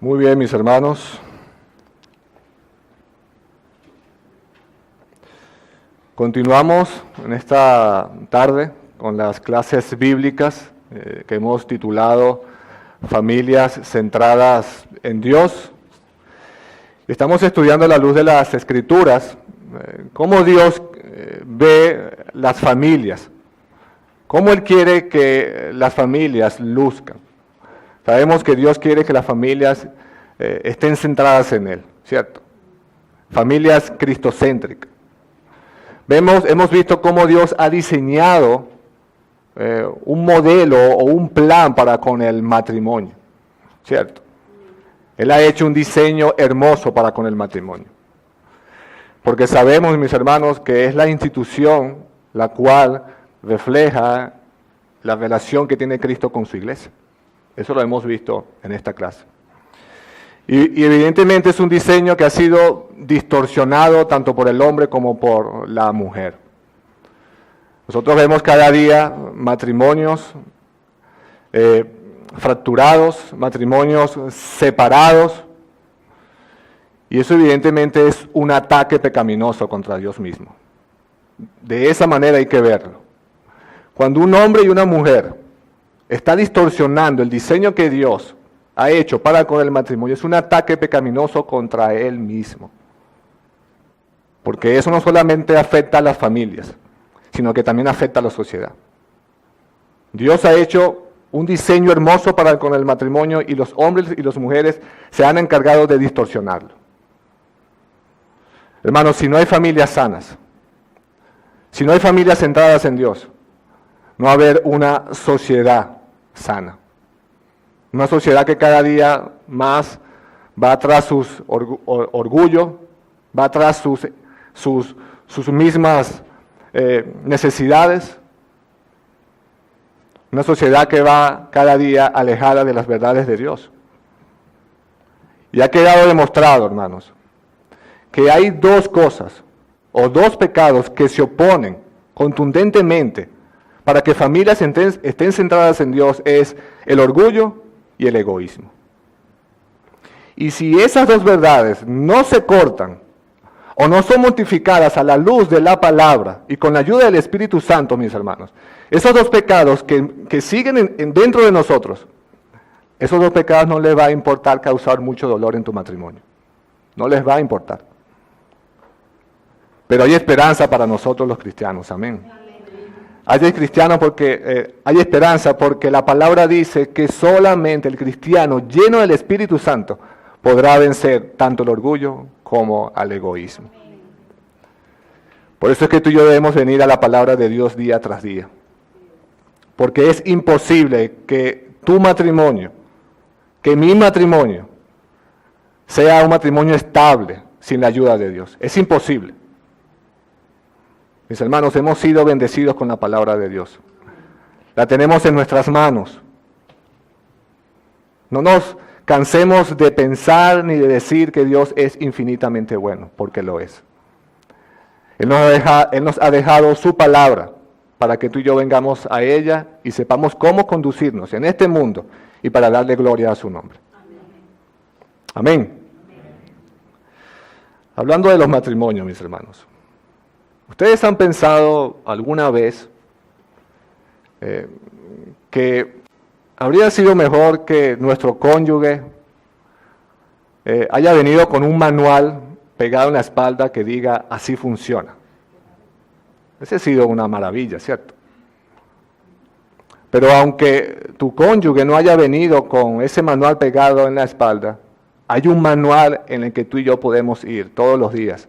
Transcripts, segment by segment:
Muy bien, mis hermanos. Continuamos en esta tarde con las clases bíblicas que hemos titulado Familias centradas en Dios. Estamos estudiando a la luz de las Escrituras cómo Dios ve las familias, cómo Él quiere que las familias luzcan. Sabemos que Dios quiere que las familias estén centradas en Él, ¿cierto? Familias cristocéntricas. Hemos visto cómo Dios ha diseñado un modelo o un plan para con el matrimonio, ¿cierto? Él ha hecho un diseño hermoso para con el matrimonio. Porque sabemos, mis hermanos, que es la institución la cual refleja la relación que tiene Cristo con su iglesia. Eso lo hemos visto en esta clase. Y evidentemente es un diseño que ha sido distorsionado tanto por el hombre como por la mujer. Nosotros vemos cada día matrimonios fracturados, matrimonios separados, y eso evidentemente es un ataque pecaminoso contra Dios mismo. De esa manera hay que verlo. Cuando un hombre y una mujer está distorsionando el diseño que Dios ha hecho para con el matrimonio, es un ataque pecaminoso contra Él mismo. Porque eso no solamente afecta a las familias, sino que también afecta a la sociedad. Dios ha hecho un diseño hermoso para con el matrimonio y los hombres y las mujeres se han encargado de distorsionarlo. Hermanos, si no hay familias sanas, si no hay familias centradas en Dios, no va a haber una sociedad sana. Una sociedad que cada día más va tras sus orgullo, va tras sus mismas necesidades. Una sociedad que va cada día alejada de las verdades de Dios. Y ha quedado demostrado, hermanos, que hay dos cosas o dos pecados que se oponen contundentemente para que familias estén centradas en Dios, es el orgullo y el egoísmo. Y si esas dos verdades no se cortan o no son mortificadas a la luz de la palabra y con la ayuda del Espíritu Santo, mis hermanos, esos dos pecados que siguen dentro de nosotros, esos dos pecados no les va a importar causar mucho dolor en tu matrimonio. No les va a importar. Pero hay esperanza para nosotros los cristianos, amén. Hay cristianos porque hay esperanza porque la palabra dice que solamente el cristiano lleno del Espíritu Santo podrá vencer tanto el orgullo como al egoísmo. Por eso es que tú y yo debemos venir a la palabra de Dios día tras día. Porque es imposible que tu matrimonio, que mi matrimonio, sea un matrimonio estable sin la ayuda de Dios. Es imposible. Mis hermanos, hemos sido bendecidos con la palabra de Dios. La tenemos en nuestras manos. No nos cansemos de pensar ni de decir que Dios es infinitamente bueno, porque lo es. Él nos ha dejado su palabra para que tú y yo vengamos a ella y sepamos cómo conducirnos en este mundo y para darle gloria a su nombre. Amén. Hablando de los matrimonios, mis hermanos. ¿Ustedes han pensado alguna vez que habría sido mejor que nuestro cónyuge haya venido con un manual pegado en la espalda que diga así funciona? Ese ha sido una maravilla, ¿cierto? Pero aunque tu cónyuge no haya venido con ese manual pegado en la espalda, hay un manual en el que tú y yo podemos ir todos los días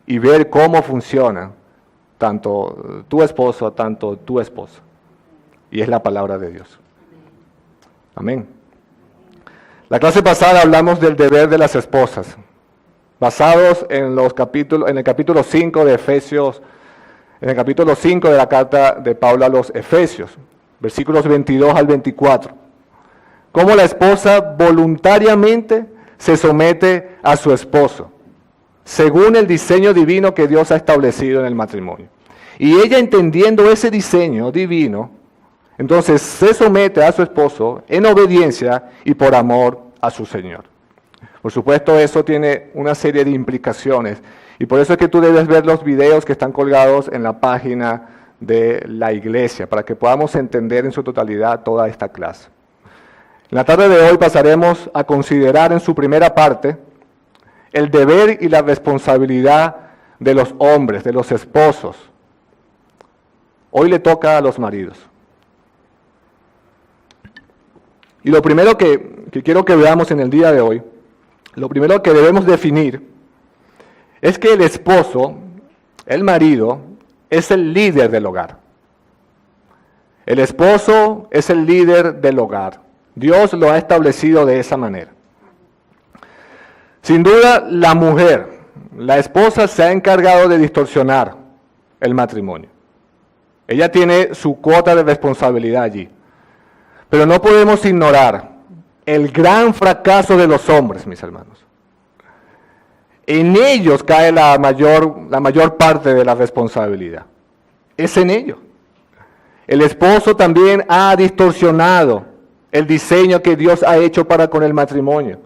y ver cómo funciona tanto tu esposo, tanto tu esposa. Y es la palabra de Dios. Amén. La clase pasada hablamos del deber de las esposas, basados en el capítulo 5 de Efesios, en el capítulo 5 de la carta de Pablo a los Efesios, versículos 22 al 24. Cómo la esposa voluntariamente se somete a su esposo, según el diseño divino que Dios ha establecido en el matrimonio. Y ella, entendiendo ese diseño divino, entonces se somete a su esposo en obediencia y por amor a su Señor. Por supuesto, eso tiene una serie de implicaciones y por eso es que tú debes ver los videos que están colgados en la página de la iglesia para que podamos entender en su totalidad toda esta clase. En la tarde de hoy pasaremos a considerar en su primera parte el deber y la responsabilidad de los hombres, de los esposos. Hoy le toca a los maridos. Y lo primero que quiero que veamos en el día de hoy, lo primero que debemos definir es que el esposo, el marido, es el líder del hogar. El esposo es el líder del hogar. Dios lo ha establecido de esa manera. Sin duda, la mujer, la esposa, se ha encargado de distorsionar el matrimonio. Ella tiene su cuota de responsabilidad allí. Pero no podemos ignorar el gran fracaso de los hombres, mis hermanos. En ellos cae la mayor parte de la responsabilidad. Es en ellos. El esposo también ha distorsionado el diseño que Dios ha hecho para con el matrimonio.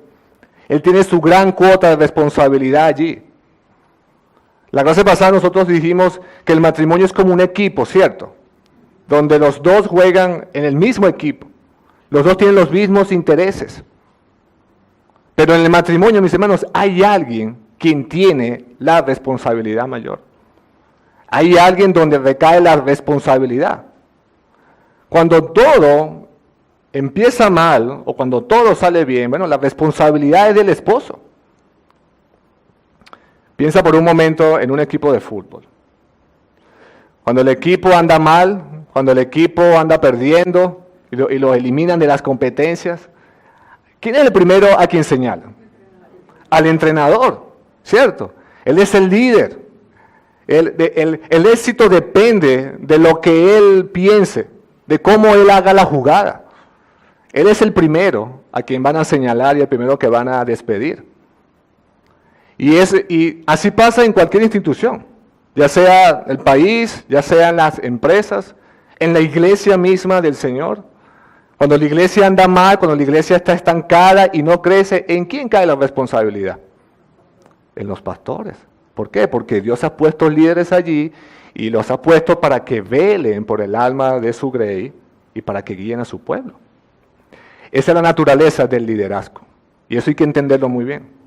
Él tiene su gran cuota de responsabilidad allí. La clase pasada nosotros dijimos que el matrimonio es como un equipo, ¿cierto? Donde los dos juegan en el mismo equipo. Los dos tienen los mismos intereses. Pero en el matrimonio, mis hermanos, hay alguien quien tiene la responsabilidad mayor. Hay alguien donde recae la responsabilidad. Cuando todo empieza mal o cuando todo sale bien, bueno, la responsabilidad es del esposo. Piensa por un momento en un equipo de fútbol. Cuando el equipo anda mal, cuando el equipo anda perdiendo y lo eliminan de las competencias, ¿quién es el primero a quien señalan? Al entrenador, ¿cierto? Él es el líder. El éxito depende de lo que él piense, de cómo él haga la jugada. Él es el primero a quien van a señalar y el primero que van a despedir. Y así pasa en cualquier institución, ya sea el país, ya sea en las empresas, en la iglesia misma del Señor. Cuando la iglesia anda mal, cuando la iglesia está estancada y no crece, ¿en quién cae la responsabilidad? En los pastores. ¿Por qué? Porque Dios ha puesto líderes allí y los ha puesto para que velen por el alma de su grey y para que guíen a su pueblo. Esa es la naturaleza del liderazgo y eso hay que entenderlo muy bien.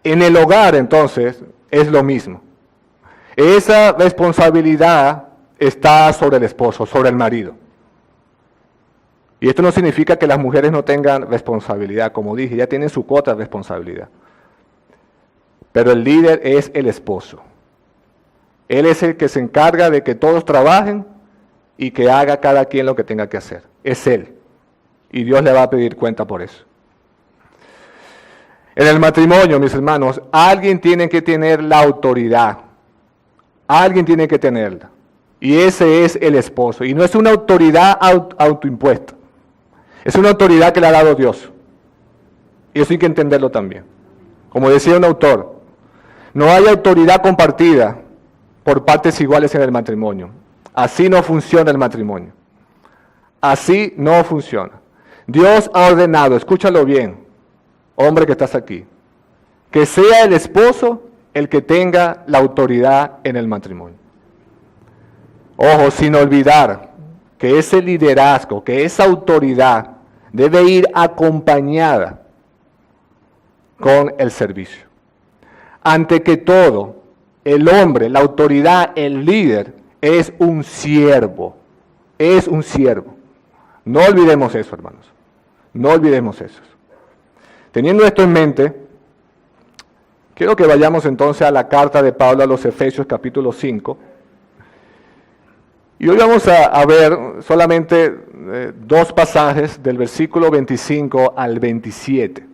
En el hogar, entonces, es lo mismo. Esa responsabilidad está sobre el esposo, sobre el marido. Y esto no significa que las mujeres no tengan responsabilidad. Como dije, ya tienen su cuota de responsabilidad. Pero el líder es el esposo. Él es el que se encarga de que todos trabajen y que haga cada quien lo que tenga que hacer. Es él. Y Dios le va a pedir cuenta por eso. En el matrimonio, mis hermanos, alguien tiene que tener la autoridad. Alguien tiene que tenerla. Y ese es el esposo. Y no es una autoridad autoimpuesta. Es una autoridad que le ha dado Dios. Y eso hay que entenderlo también. Como decía un autor, no hay autoridad compartida por partes iguales en el matrimonio. Así no funciona el matrimonio. Así no funciona. Dios ha ordenado, escúchalo bien, hombre que estás aquí, que sea el esposo el que tenga la autoridad en el matrimonio. Ojo, sin olvidar que ese liderazgo, que esa autoridad debe ir acompañada con el servicio. Ante que todo, el hombre, la autoridad, el líder, es un siervo. Es un siervo. No olvidemos eso, hermanos. No olvidemos eso. Teniendo esto en mente, quiero que vayamos entonces a la carta de Pablo a los Efesios capítulo 5. Y hoy vamos a ver solamente dos pasajes del versículo 25 al 27.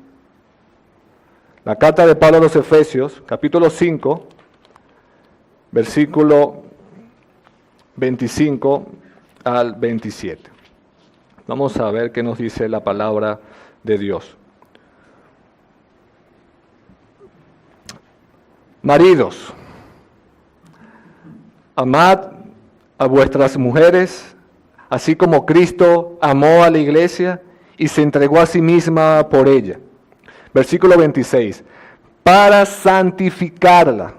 La carta de Pablo a los Efesios, capítulo 5, versículo 25 al 27. Vamos a ver qué nos dice la palabra de Dios. Maridos, amad a vuestras mujeres, así como Cristo amó a la iglesia y se entregó a sí misma por ella, Versículo 26. Para santificarla,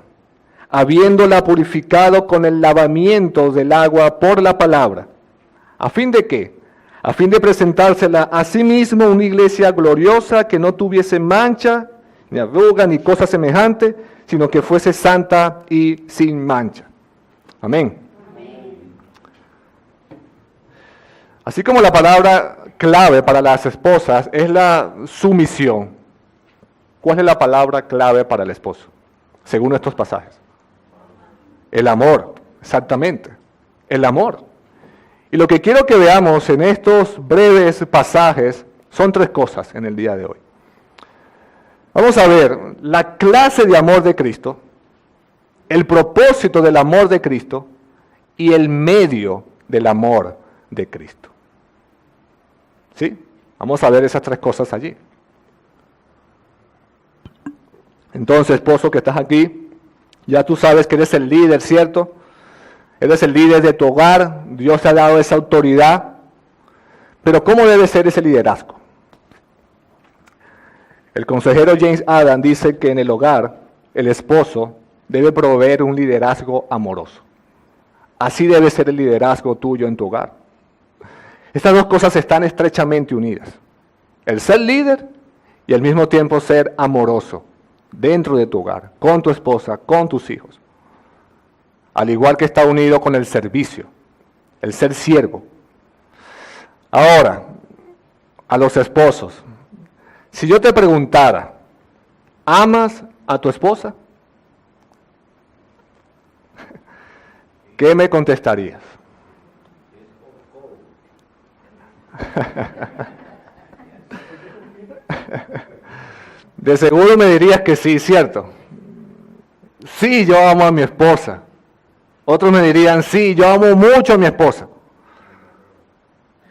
habiéndola purificado con el lavamiento del agua por la palabra. ¿A fin de qué? A fin de presentársela a sí mismo una iglesia gloriosa que no tuviese mancha, ni arruga, ni cosa semejante, sino que fuese santa y sin mancha. Amén. Así como la palabra clave para las esposas es la sumisión, ¿cuál es la palabra clave para el esposo? Según estos pasajes. El amor, exactamente, el amor. Y lo que quiero que veamos en estos breves pasajes son tres cosas en el día de hoy. Vamos a ver la clase de amor de Cristo, el propósito del amor de Cristo y el medio del amor de Cristo. ¿Sí? Vamos a ver esas tres cosas allí. Entonces, esposo que estás aquí, ya tú sabes que eres el líder, ¿cierto? Eres el líder de tu hogar, Dios te ha dado esa autoridad, pero ¿cómo debe ser ese liderazgo? El consejero James Adam dice que en el hogar, el esposo debe proveer un liderazgo amoroso. Así debe ser el liderazgo tuyo en tu hogar. Estas dos cosas están estrechamente unidas. El ser líder y al mismo tiempo ser amoroso dentro de tu hogar, con tu esposa, con tus hijos. Al igual que está unido con el servicio, el ser siervo. Ahora, a los esposos, si yo te preguntara, ¿amas a tu esposa? ¿Qué me contestarías? De seguro me dirías que sí, ¿cierto? Sí, yo amo a mi esposa. Otros me dirían, sí, yo amo mucho a mi esposa.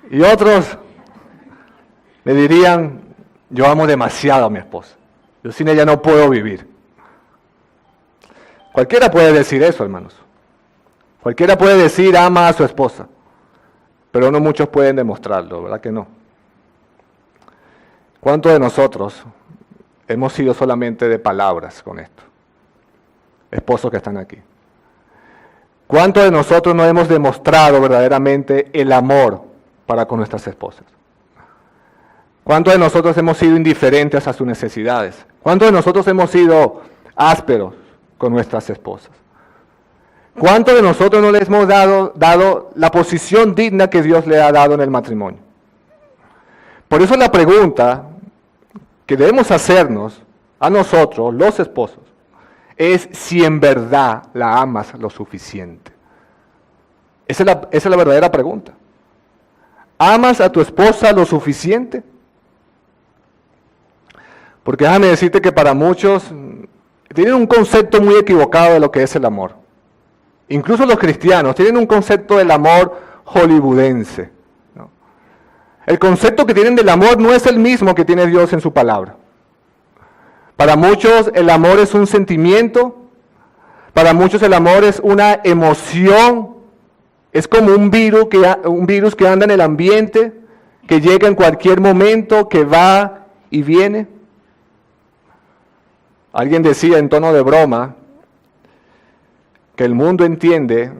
Y otros me dirían, yo amo demasiado a mi esposa. Yo sin ella no puedo vivir. Cualquiera puede decir eso, hermanos. Cualquiera puede decir, ama a su esposa. Pero no muchos pueden demostrarlo, ¿verdad que no? ¿Cuántos de nosotros hemos sido solamente de palabras con esto? Esposos que están aquí. ¿Cuántos de nosotros no hemos demostrado verdaderamente el amor para con nuestras esposas? ¿Cuántos de nosotros hemos sido indiferentes a sus necesidades? ¿Cuántos de nosotros hemos sido ásperos con nuestras esposas? ¿Cuántos de nosotros no les hemos dado la posición digna que Dios le ha dado en el matrimonio? Por eso la pregunta que debemos hacernos a nosotros, los esposos, es si en verdad la amas lo suficiente. Esa es la verdadera pregunta. ¿Amas a tu esposa lo suficiente? Porque déjame decirte que para muchos tienen un concepto muy equivocado de lo que es el amor. Incluso los cristianos tienen un concepto del amor hollywoodense, ¿no? El concepto que tienen del amor no es el mismo que tiene Dios en su palabra. Para muchos el amor es un sentimiento, para muchos el amor es una emoción, es como un virus que anda en el ambiente, que llega en cualquier momento, que va y viene. Alguien decía en tono de broma que el mundo entiende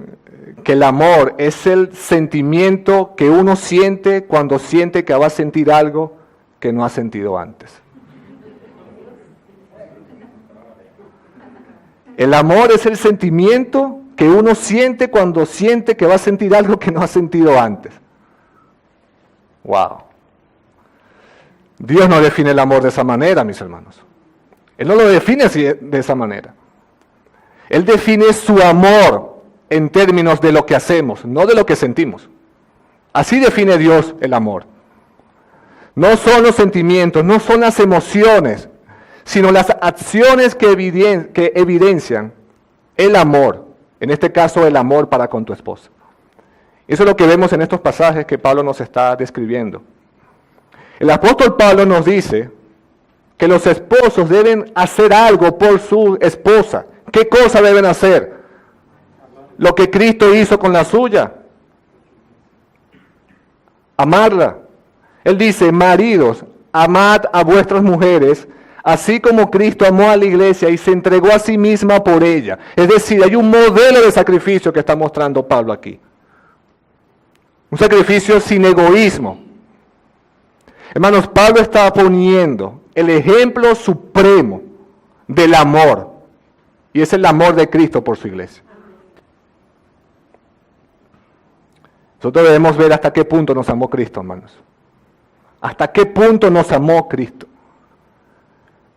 que el amor es el sentimiento que uno siente cuando siente que va a sentir algo que no ha sentido antes. El amor es el sentimiento que uno siente cuando siente que va a sentir algo que no ha sentido antes. Wow. Dios no define el amor de esa manera, mis hermanos. Él no lo define así, de esa manera. Él define su amor en términos de lo que hacemos, no de lo que sentimos. Así define Dios el amor. No son los sentimientos, no son las emociones, sino las acciones que evidencian el amor, en este caso el amor para con tu esposa. Eso es lo que vemos en estos pasajes que Pablo nos está describiendo. El apóstol Pablo nos dice que los esposos deben hacer algo por su esposa. ¿Qué cosa deben hacer? Lo que Cristo hizo con la suya. Amarla. Él dice, maridos, amad a vuestras mujeres, así como Cristo amó a la iglesia y se entregó a sí misma por ella. Es decir, hay un modelo de sacrificio que está mostrando Pablo aquí. Un sacrificio sin egoísmo. Hermanos, Pablo está poniendo el ejemplo supremo del amor. Y es el amor de Cristo por su iglesia. Nosotros debemos ver hasta qué punto nos amó Cristo, hermanos. Hasta qué punto nos amó Cristo.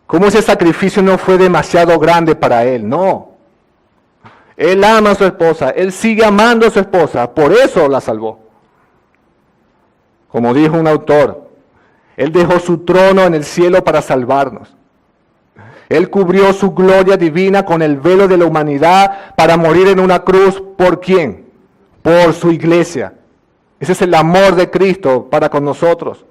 Cómo ese sacrificio no fue demasiado grande para Él, no. Él ama a su esposa, Él sigue amando a su esposa, por eso la salvó. Como dijo un autor, Él dejó su trono en el cielo para salvarnos. Él cubrió su gloria divina con el velo de la humanidad para morir en una cruz. ¿Por quién? Por su iglesia. Ese es el amor de Cristo para con nosotros.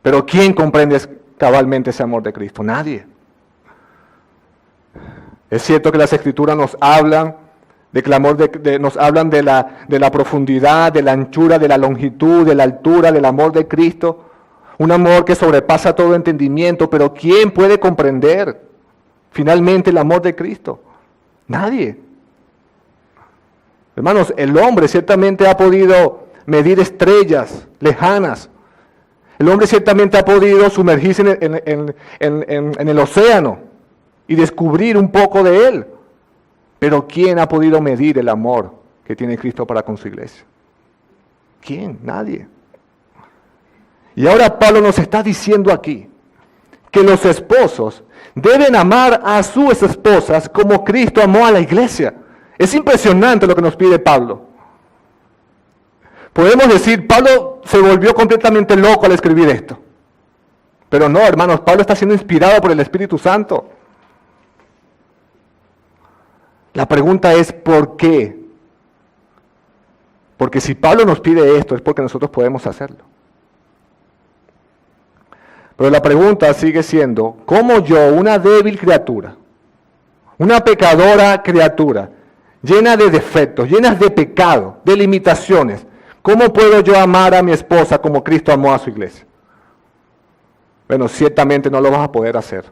Pero ¿quién comprende cabalmente ese amor de Cristo? Nadie. Es cierto que las Escrituras nos hablan de que el amor nos hablan de la profundidad, de la anchura, de la longitud, de la altura, del amor de Cristo. Un amor que sobrepasa todo entendimiento, pero ¿quién puede comprender finalmente el amor de Cristo? Nadie. Hermanos, el hombre ciertamente ha podido medir estrellas lejanas. El hombre ciertamente ha podido sumergirse en el océano y descubrir un poco de él. Pero ¿quién ha podido medir el amor que tiene Cristo para con su iglesia? ¿Quién? Nadie. Y ahora Pablo nos está diciendo aquí que los esposos deben amar a sus esposas como Cristo amó a la iglesia. Es impresionante lo que nos pide Pablo. Podemos decir, Pablo se volvió completamente loco al escribir esto. Pero no, hermanos, Pablo está siendo inspirado por el Espíritu Santo. La pregunta es, ¿por qué? Porque si Pablo nos pide esto, es porque nosotros podemos hacerlo. Pero la pregunta sigue siendo, ¿cómo yo, una débil criatura, una pecadora criatura, llena de defectos, llena de pecado, de limitaciones, cómo puedo yo amar a mi esposa como Cristo amó a su iglesia? Bueno, ciertamente no lo vas a poder hacer.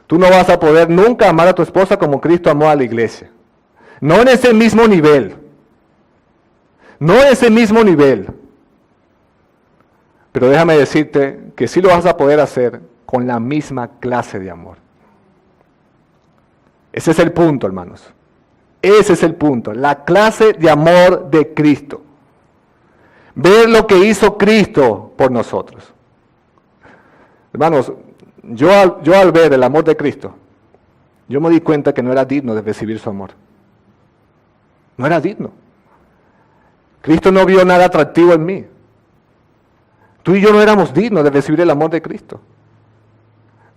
Tú no vas a poder nunca amar a tu esposa como Cristo amó a la iglesia. No en ese mismo nivel. No en ese mismo nivel. Pero déjame decirte que sí lo vas a poder hacer con la misma clase de amor. Ese es el punto, hermanos. Ese es el punto. La clase de amor de Cristo. Ver lo que hizo Cristo por nosotros. Hermanos, yo al ver el amor de Cristo, yo me di cuenta que no era digno de recibir su amor. No era digno. Cristo no vio nada atractivo en mí. Tú y yo no éramos dignos de recibir el amor de Cristo.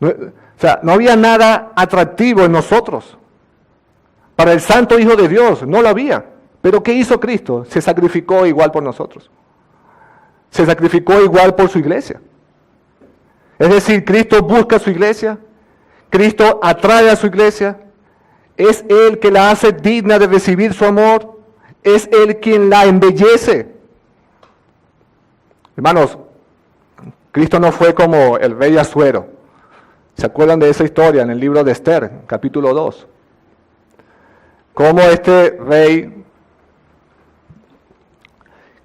No había nada atractivo en nosotros. Para el Santo Hijo de Dios, no lo había. Pero ¿qué hizo Cristo? Se sacrificó igual por nosotros. Se sacrificó igual por su iglesia. Es decir, Cristo busca a su iglesia. Cristo atrae a su iglesia. Es Él que la hace digna de recibir su amor. Es Él quien la embellece. Hermanos, Cristo no fue como el rey Asuero. ¿Se acuerdan de esa historia en el libro de Esther, capítulo 2? Cómo este rey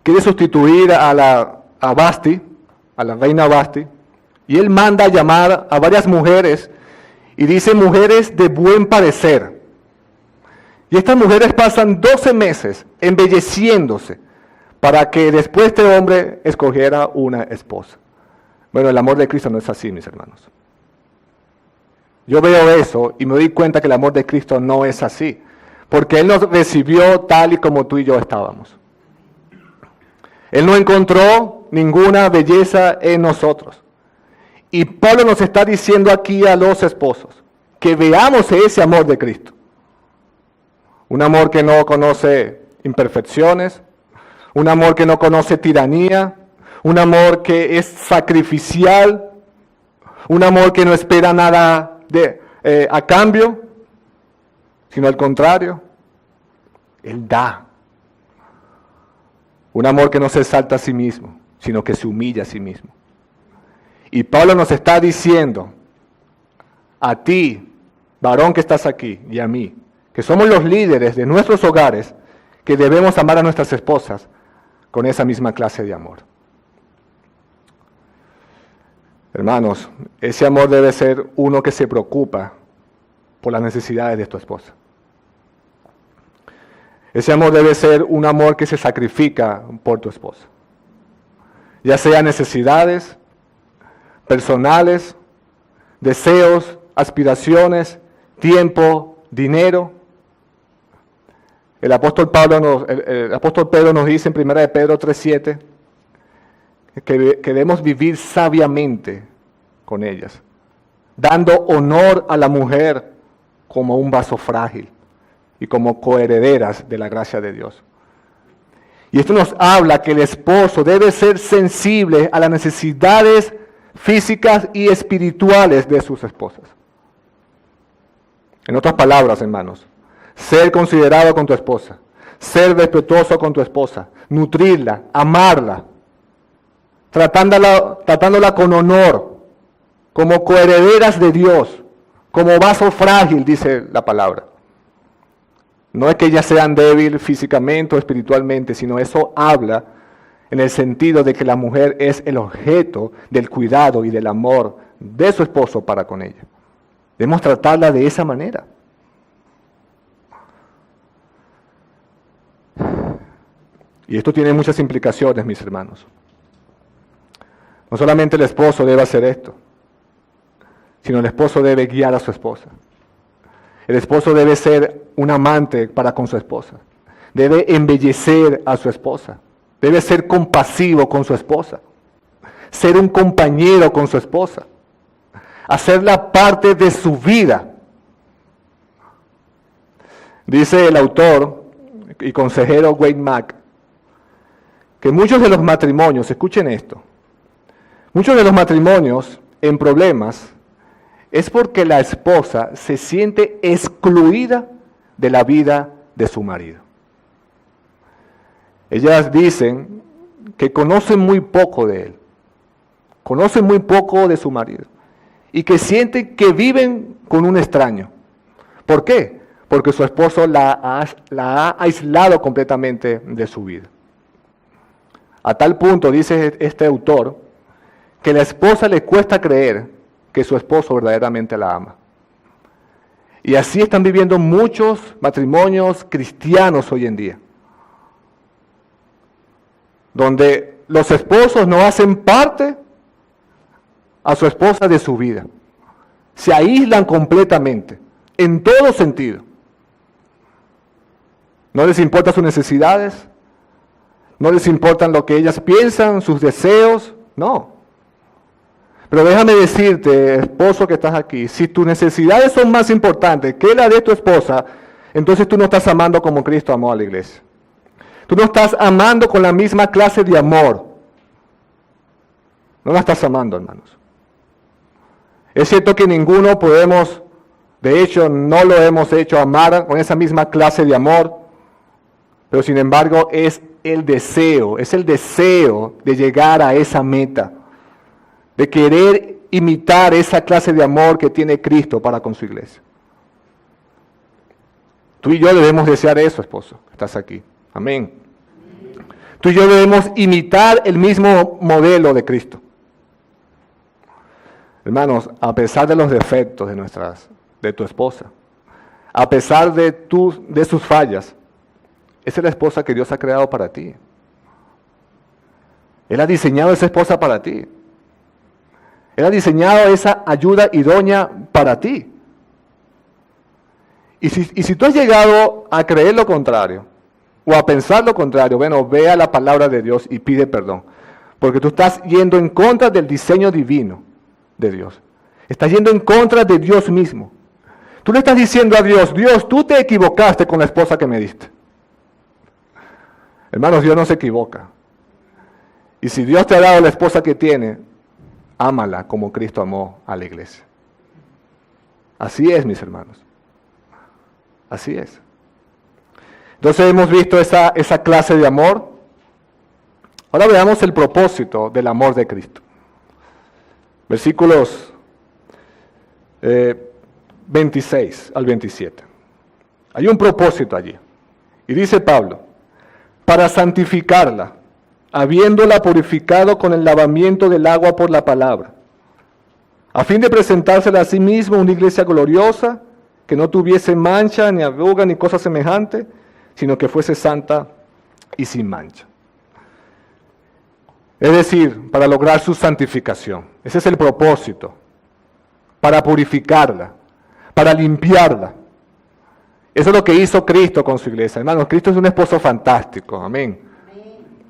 quiere sustituir a Basti, a la reina Basti, y él manda a llamar a varias mujeres, y dice mujeres de buen parecer. Y estas mujeres pasan 12 meses embelleciéndose para que después este hombre escogiera una esposa. Bueno, el amor de Cristo no es así, mis hermanos. Yo veo eso y me doy cuenta que el amor de Cristo no es así, porque Él nos recibió tal y como tú y yo estábamos. Él no encontró ninguna belleza en nosotros. Y Pablo nos está diciendo aquí a los esposos que veamos ese amor de Cristo. Un amor que no conoce imperfecciones, un amor que no conoce tiranía, un amor que es sacrificial, un amor que no espera nada a cambio, sino al contrario, Él da. Un amor que no se exalta a sí mismo, sino que se humilla a sí mismo. Y Pablo nos está diciendo, a ti, varón que estás aquí, y a mí, que somos los líderes de nuestros hogares, que debemos amar a nuestras esposas con esa misma clase de amor. Hermanos, ese amor debe ser uno que se preocupa por las necesidades de tu esposa. Ese amor debe ser un amor que se sacrifica por tu esposa. Ya sea necesidades personales, deseos, aspiraciones, tiempo, dinero. El apóstol Pedro nos dice en 1 Pedro 3:7 que debemos vivir sabiamente con ellas, dando honor a la mujer como un vaso frágil y como coherederas de la gracia de Dios. Y esto nos habla que el esposo debe ser sensible a las necesidades físicas y espirituales de sus esposas. En otras palabras, hermanos, ser considerado con tu esposa, ser respetuoso con tu esposa, nutrirla, amarla, tratándola con honor, como coherederas de Dios, como vaso frágil, dice la palabra. No es que ellas sean débiles físicamente o espiritualmente, sino eso habla en el sentido de que la mujer es el objeto del cuidado y del amor de su esposo para con ella. Debemos tratarla de esa manera. Y esto tiene muchas implicaciones, mis hermanos. No solamente el esposo debe hacer esto, sino el esposo debe guiar a su esposa. El esposo debe ser un amante para con su esposa. Debe embellecer a su esposa. Debe ser compasivo con su esposa. Ser un compañero con su esposa. Hacerla parte de su vida. Dice el autor y consejero Wade Mack que muchos de los matrimonios, escuchen esto, muchos de los matrimonios en problemas es porque la esposa se siente excluida de la vida de su marido. Ellas dicen que conocen muy poco de él, conocen muy poco de su marido y que sienten que viven con un extraño. ¿Por qué? Porque su esposo la ha aislado completamente de su vida. A tal punto, dice este autor, que a la esposa le cuesta creer que su esposo verdaderamente la ama. Y así están viviendo muchos matrimonios cristianos hoy en día, donde los esposos no hacen parte a su esposa de su vida. Se aíslan completamente, en todo sentido. No les importan sus necesidades, no les importan lo que ellas piensan, sus deseos, no. Pero déjame decirte, esposo que estás aquí, si tus necesidades son más importantes que la de tu esposa, entonces tú no estás amando como Cristo amó a la iglesia. Tú no estás amando con la misma clase de amor. No la estás amando, hermanos. Es cierto que ninguno podemos, de hecho no lo hemos hecho amar con esa misma clase de amor, pero sin embargo es el deseo de llegar a esa meta, de querer imitar esa clase de amor que tiene Cristo para con su iglesia. Tú y yo debemos desear eso, esposo, estás aquí. Amén. Tú y yo debemos imitar el mismo modelo de Cristo. Hermanos, a pesar de los defectos de tu esposa, a pesar de sus fallas, esa es la esposa que Dios ha creado para ti. Él ha diseñado esa esposa para ti. Él ha diseñado esa ayuda idónea para ti. Y si tú has llegado a creer lo contrario, o a pensar lo contrario, bueno, ve a la palabra de Dios y pide perdón. Porque tú estás yendo en contra del diseño divino de Dios. Estás yendo en contra de Dios mismo. Tú le estás diciendo a Dios, Dios, tú te equivocaste con la esposa que me diste. Hermanos, Dios no se equivoca. Y si Dios te ha dado la esposa que tiene, ámala como Cristo amó a la iglesia. Así es, mis hermanos. Así es. Entonces hemos visto esa clase de amor. Ahora veamos el propósito del amor de Cristo. Versículos 26 al 27. Hay un propósito allí. Y dice Pablo, para santificarla, habiéndola purificado con el lavamiento del agua por la palabra, a fin de presentársela a sí mismo una iglesia gloriosa, que no tuviese mancha, ni arruga, ni cosa semejante, sino que fuese santa y sin mancha. Es decir, para lograr su santificación. Ese es el propósito. Para purificarla, para limpiarla. Eso es lo que hizo Cristo con su iglesia. Hermanos, Cristo es un esposo fantástico. Amén.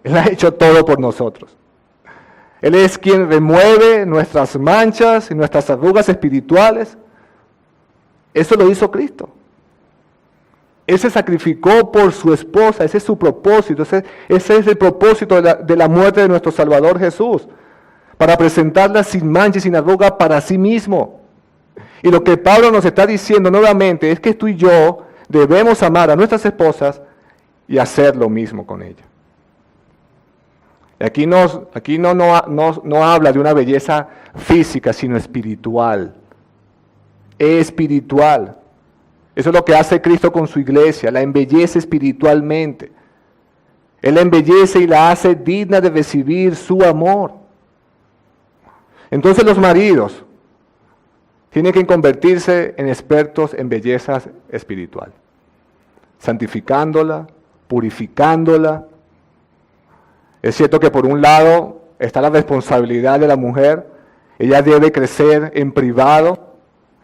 Él ha hecho todo por nosotros. Él es quien remueve nuestras manchas y nuestras arrugas espirituales. Eso lo hizo Cristo. Él se sacrificó por su esposa, ese es su propósito, ese es el propósito de la muerte de nuestro Salvador Jesús, para presentarla sin mancha y sin arruga para sí mismo. Y lo que Pablo nos está diciendo nuevamente es que tú y yo debemos amar a nuestras esposas y hacer lo mismo con ellas. Aquí no habla de una belleza física, sino espiritual. Espiritual. Eso es lo que hace Cristo con su iglesia, la embellece espiritualmente. Él la embellece y la hace digna de recibir su amor. Entonces los maridos tienen que convertirse en expertos en belleza espiritual, santificándola, purificándola. Es cierto que por un lado está la responsabilidad de la mujer. Ella debe crecer en privado,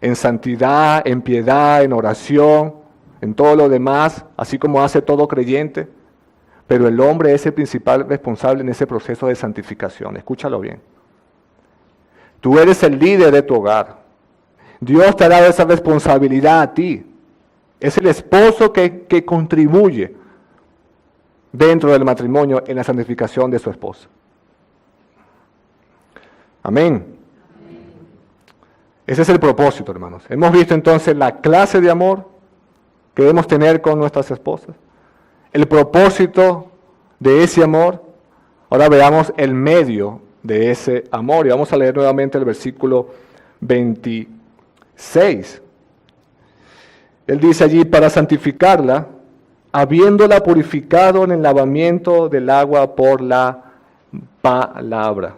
en santidad, en piedad, en oración, en todo lo demás, así como hace todo creyente. Pero el hombre es el principal responsable en ese proceso de santificación. Escúchalo bien. Tú eres el líder de tu hogar. Dios te ha dado esa responsabilidad a ti. Es el esposo que contribuye dentro del matrimonio en la santificación de su esposa. Amén. Ese es el propósito, hermanos. Hemos visto entonces la clase de amor que debemos tener con nuestras esposas, el propósito de ese amor. Ahora veamos el medio de ese amor y vamos a leer nuevamente el versículo 26. Él dice allí, para santificarla, habiéndola purificado en el lavamiento del agua por la palabra.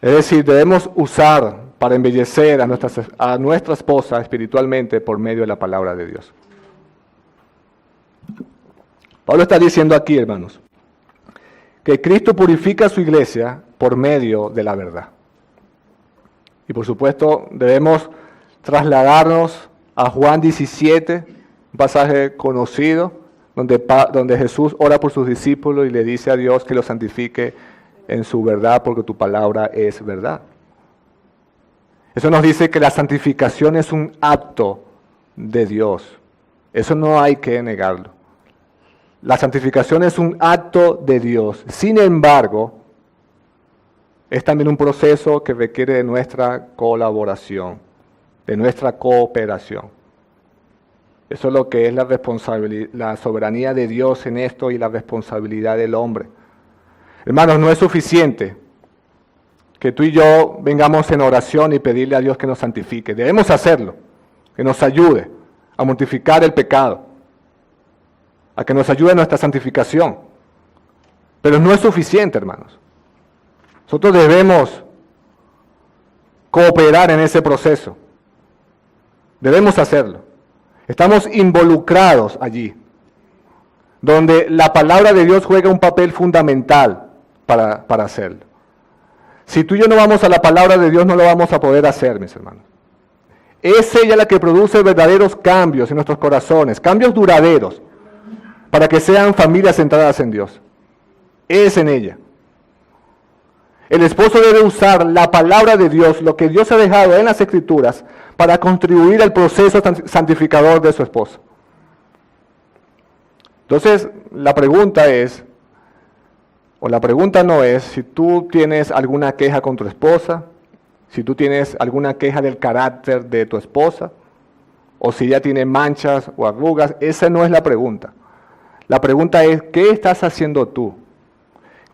Es decir, debemos usar para embellecer a nuestra esposa espiritualmente por medio de la palabra de Dios. Pablo está diciendo aquí, hermanos, que Cristo purifica a su iglesia por medio de la verdad. Y por supuesto debemos trasladarnos a Juan 17, un pasaje conocido, donde Jesús ora por sus discípulos y le dice a Dios que los santifique en su verdad, porque tu palabra es verdad. Eso nos dice que la santificación es un acto de Dios. Eso no hay que negarlo. La santificación es un acto de Dios. Sin embargo, es también un proceso que requiere de nuestra colaboración, de nuestra cooperación. Eso es lo que es la responsabilidad, la soberanía de Dios en esto y la responsabilidad del hombre. Hermanos, no es suficiente que tú y yo vengamos en oración y pedirle a Dios que nos santifique. Debemos hacerlo, que nos ayude a mortificar el pecado, a que nos ayude en nuestra santificación. Pero no es suficiente, hermanos. Nosotros debemos cooperar en ese proceso. Debemos hacerlo. Estamos involucrados allí, donde la palabra de Dios juega un papel fundamental para hacerlo. Si tú y yo no vamos a la palabra de Dios, no lo vamos a poder hacer, mis hermanos. Es ella la que produce verdaderos cambios en nuestros corazones, cambios duraderos, para que sean familias centradas en Dios. Es en ella. El esposo debe usar la palabra de Dios, lo que Dios ha dejado en las Escrituras, para contribuir al proceso santificador de su esposa. Entonces, la pregunta no es si tú tienes alguna queja con tu esposa, si tú tienes alguna queja del carácter de tu esposa, o si ella tiene manchas o arrugas. Esa no es la pregunta. La pregunta es, ¿qué estás haciendo tú?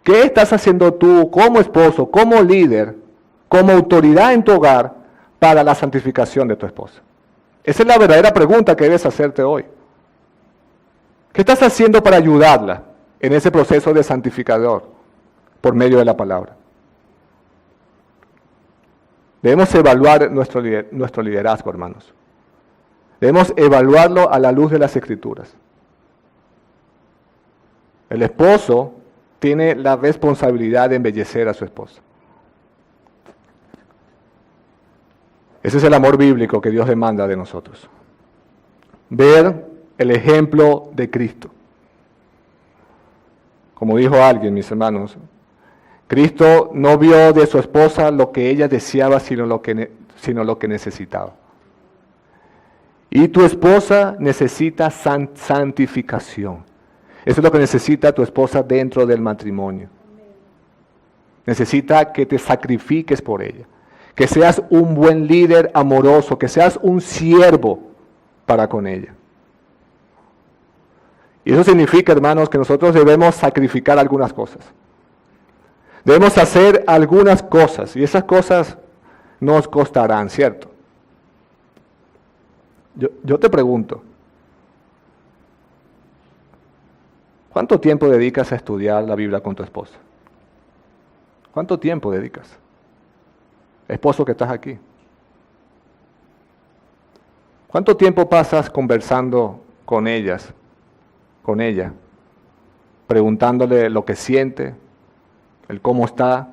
¿Qué estás haciendo tú como esposo, como líder, como autoridad en tu hogar para la santificación de tu esposa? Esa es la verdadera pregunta que debes hacerte hoy. ¿Qué estás haciendo para ayudarla en ese proceso de santificador por medio de la palabra? Debemos evaluar nuestro liderazgo, hermanos. Debemos evaluarlo a la luz de las Escrituras. El esposo tiene la responsabilidad de embellecer a su esposa. Ese es el amor bíblico que Dios demanda de nosotros. Ver el ejemplo de Cristo. Como dijo alguien, mis hermanos, Cristo no vio de su esposa lo que ella deseaba, sino lo que necesitaba. Y tu esposa necesita santificación. Eso es lo que necesita tu esposa dentro del matrimonio. Necesita que te sacrifiques por ella. Que seas un buen líder amoroso, que seas un siervo para con ella. Y eso significa, hermanos, que nosotros debemos sacrificar algunas cosas. Debemos hacer algunas cosas, y esas cosas nos costarán, ¿cierto? Yo te pregunto, ¿cuánto tiempo dedicas a estudiar la Biblia con tu esposa? ¿Cuánto tiempo dedicas? Esposo que estás aquí. ¿Cuánto tiempo pasas conversando con ella, preguntándole lo que siente, el cómo está?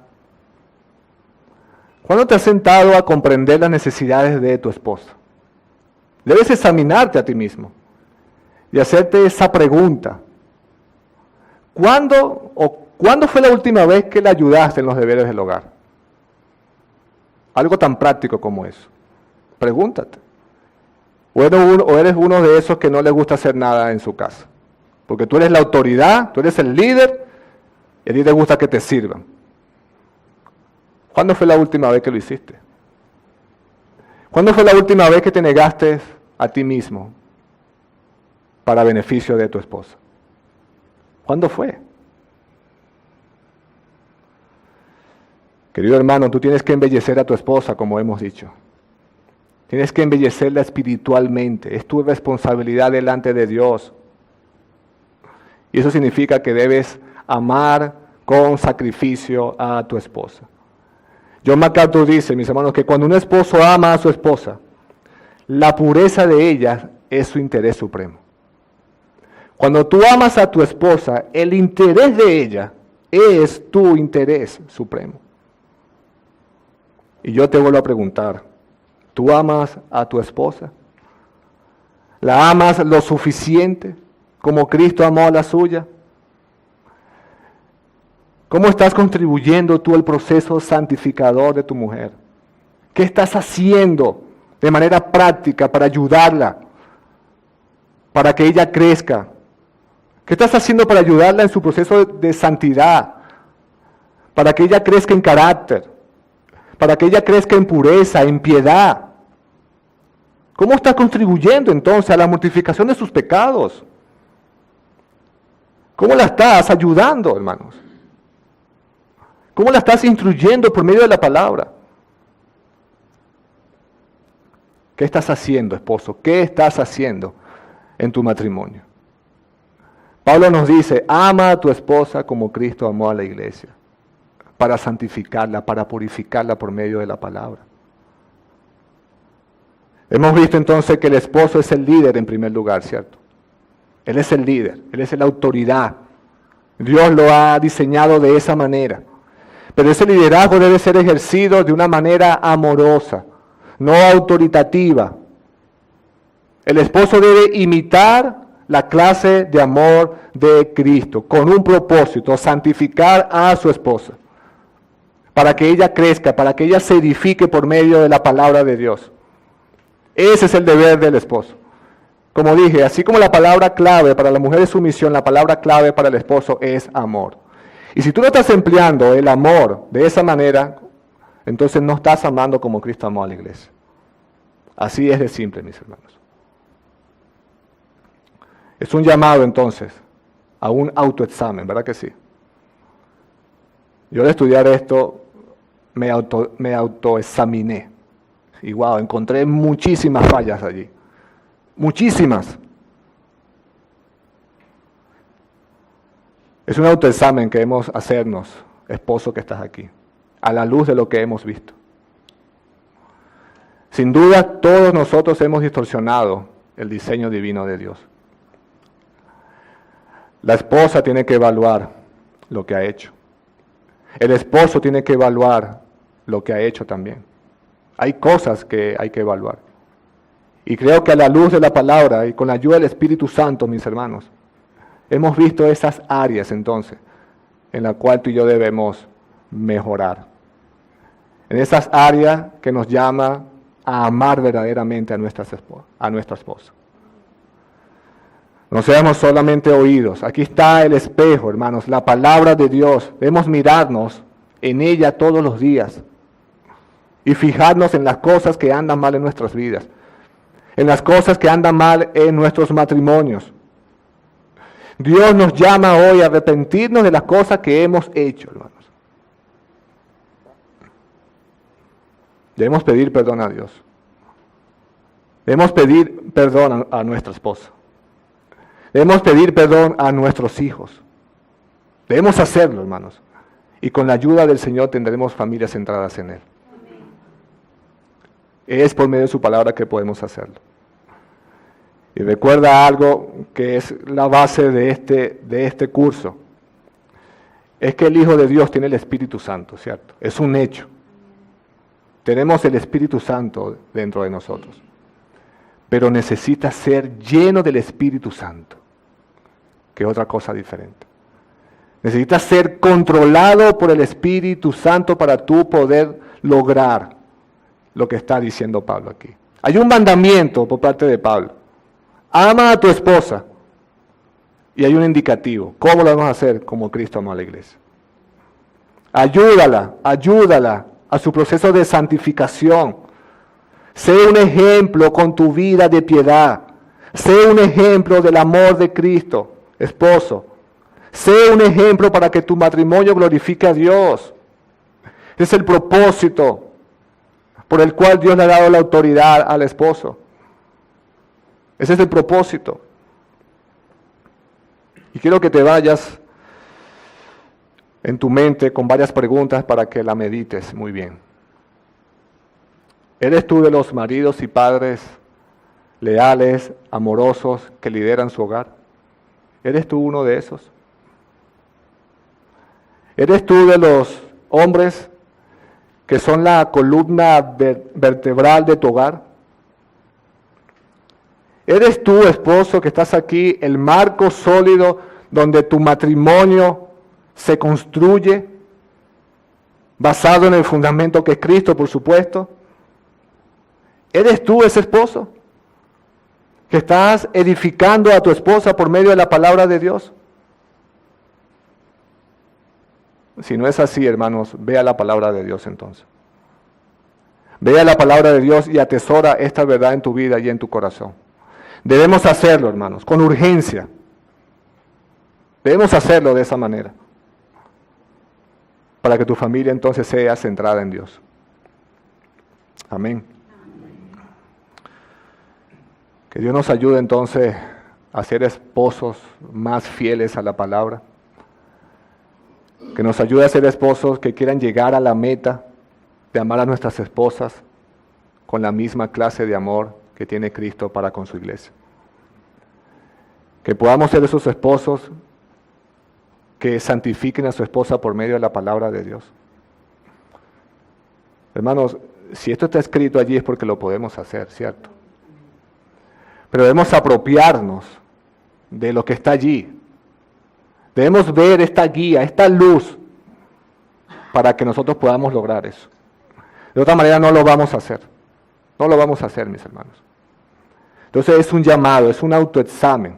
¿Cuándo te has sentado a comprender las necesidades de tu esposa? Debes examinarte a ti mismo y hacerte esa pregunta. ¿Cuándo fue la última vez que le ayudaste en los deberes del hogar? Algo tan práctico como eso. Pregúntate. O eres uno de esos que no le gusta hacer nada en su casa. Porque tú eres la autoridad, tú eres el líder, y a ti te gusta que te sirvan. ¿Cuándo fue la última vez que lo hiciste? ¿Cuándo fue la última vez que te negaste a ti mismo para beneficio de tu esposa? ¿Cuándo fue? Querido hermano, tú tienes que embellecer a tu esposa, como hemos dicho. Tienes que embellecerla espiritualmente. Es tu responsabilidad delante de Dios. Y eso significa que debes amar con sacrificio a tu esposa. John MacArthur dice, mis hermanos, que cuando un esposo ama a su esposa, la pureza de ella es su interés supremo. Cuando tú amas a tu esposa, el interés de ella es tu interés supremo. Y yo te vuelvo a preguntar, ¿tú amas a tu esposa? ¿La amas lo suficiente como Cristo amó a la suya? ¿Cómo estás contribuyendo tú al proceso santificador de tu mujer? ¿Qué estás haciendo de manera práctica para ayudarla, para que ella crezca? ¿Qué estás haciendo para ayudarla en su proceso de santidad? Para que ella crezca en carácter, para que ella crezca en pureza, en piedad. ¿Cómo estás contribuyendo entonces a la mortificación de sus pecados? ¿Cómo la estás ayudando, hermanos? ¿Cómo la estás instruyendo por medio de la palabra? ¿Qué estás haciendo, esposo? ¿Qué estás haciendo en tu matrimonio? Pablo nos dice, ama a tu esposa como Cristo amó a la iglesia, para santificarla, para purificarla por medio de la palabra. Hemos visto entonces que el esposo es el líder en primer lugar, ¿cierto? Él es el líder, él es la autoridad. Dios lo ha diseñado de esa manera. Pero ese liderazgo debe ser ejercido de una manera amorosa, no autoritativa. El esposo debe imitar la clase de amor de Cristo, con un propósito, santificar a su esposa, para que ella crezca, para que ella se edifique por medio de la palabra de Dios. Ese es el deber del esposo. Como dije, así como la palabra clave para la mujer es sumisión, la palabra clave para el esposo es amor. Y si tú no estás empleando el amor de esa manera, entonces no estás amando como Cristo amó a la iglesia. Así es de simple, mis hermanos. Es un llamado entonces a un autoexamen, ¿verdad que sí? Yo al estudiar esto me autoexaminé. Y wow, encontré muchísimas fallas allí. Muchísimas. Es un autoexamen que debemos hacernos, esposo que estás aquí, a la luz de lo que hemos visto. Sin duda, todos nosotros hemos distorsionado el diseño divino de Dios. La esposa tiene que evaluar lo que ha hecho. El esposo tiene que evaluar lo que ha hecho también. Hay cosas que hay que evaluar. Y creo que a la luz de la palabra y con la ayuda del Espíritu Santo, mis hermanos, hemos visto esas áreas entonces en las cuales tú y yo debemos mejorar. En esas áreas que nos llama a amar verdaderamente a nuestra esposa. No seamos solamente oídos. Aquí está el espejo, hermanos, la palabra de Dios. Debemos mirarnos en ella todos los días y fijarnos en las cosas que andan mal en nuestras vidas, en las cosas que andan mal en nuestros matrimonios. Dios nos llama hoy a arrepentirnos de las cosas que hemos hecho, hermanos. Debemos pedir perdón a Dios. Debemos pedir perdón a nuestra esposa. Debemos pedir perdón a nuestros hijos. Debemos hacerlo, hermanos. Y con la ayuda del Señor tendremos familias centradas en Él. Es por medio de su palabra que podemos hacerlo. Y recuerda algo que es la base de este curso. Es que el Hijo de Dios tiene el Espíritu Santo, ¿cierto? Es un hecho. Tenemos el Espíritu Santo dentro de nosotros. Pero necesita ser lleno del Espíritu Santo, que es otra cosa diferente. Necesita ser controlado por el Espíritu Santo para tú poder lograr lo que está diciendo Pablo aquí. Hay un mandamiento por parte de Pablo. Ama a tu esposa. Y hay un indicativo. ¿Cómo lo vamos a hacer? Como Cristo amó a la iglesia. Ayúdala a su proceso de santificación. Sé un ejemplo con tu vida de piedad. Sé un ejemplo del amor de Cristo, esposo. Sé un ejemplo para que tu matrimonio glorifique a Dios. Ese es el propósito por el cual Dios le ha dado la autoridad al esposo. Ese es el propósito. Y quiero que te vayas en tu mente con varias preguntas para que la medites muy bien. ¿Eres tú de los maridos y padres leales, amorosos, que lideran su hogar? ¿Eres tú uno de esos? ¿Eres tú de los hombres que son la columna vertebral de tu hogar? ¿Eres tú, esposo, que estás aquí, el marco sólido donde tu matrimonio se construye, basado en el fundamento que es Cristo, por supuesto? ¿Eres tú ese esposo que estás edificando a tu esposa por medio de la palabra de Dios? Si no es así, hermanos, vea la palabra de Dios entonces. Vea la palabra de Dios y atesora esta verdad en tu vida y en tu corazón. Debemos hacerlo, hermanos, con urgencia. Debemos hacerlo de esa manera, para que tu familia entonces sea centrada en Dios. Amén. Que Dios nos ayude entonces a ser esposos más fieles a la palabra. Que nos ayude a ser esposos que quieran llegar a la meta de amar a nuestras esposas con la misma clase de amor que tiene Cristo para con su iglesia. Que podamos ser esos esposos que santifiquen a su esposa por medio de la palabra de Dios. Hermanos, si esto está escrito allí es porque lo podemos hacer, ¿cierto? Pero debemos apropiarnos de lo que está allí. Debemos ver esta guía, esta luz, para que nosotros podamos lograr eso. De otra manera no lo vamos a hacer. No lo vamos a hacer, mis hermanos. Entonces es un llamado, es un autoexamen.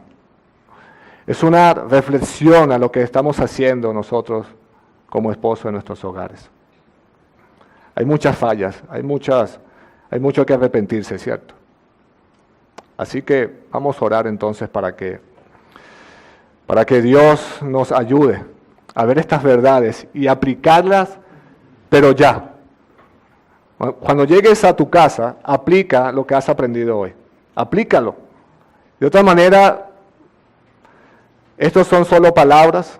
Es una reflexión a lo que estamos haciendo nosotros como esposos en nuestros hogares. Hay muchas fallas, hay mucho que arrepentirse, ¿cierto? Así que vamos a orar entonces para que Dios nos ayude a ver estas verdades y aplicarlas, pero ya. Cuando llegues a tu casa, aplica lo que has aprendido hoy. Aplícalo. De otra manera, estos son solo palabras,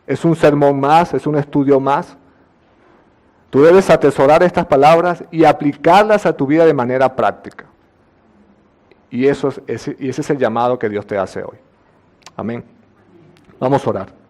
es un sermón más, es un estudio más. Tú debes atesorar estas palabras y aplicarlas a tu vida de manera práctica. Y ese es el llamado que Dios te hace hoy. Amén. Vamos a orar.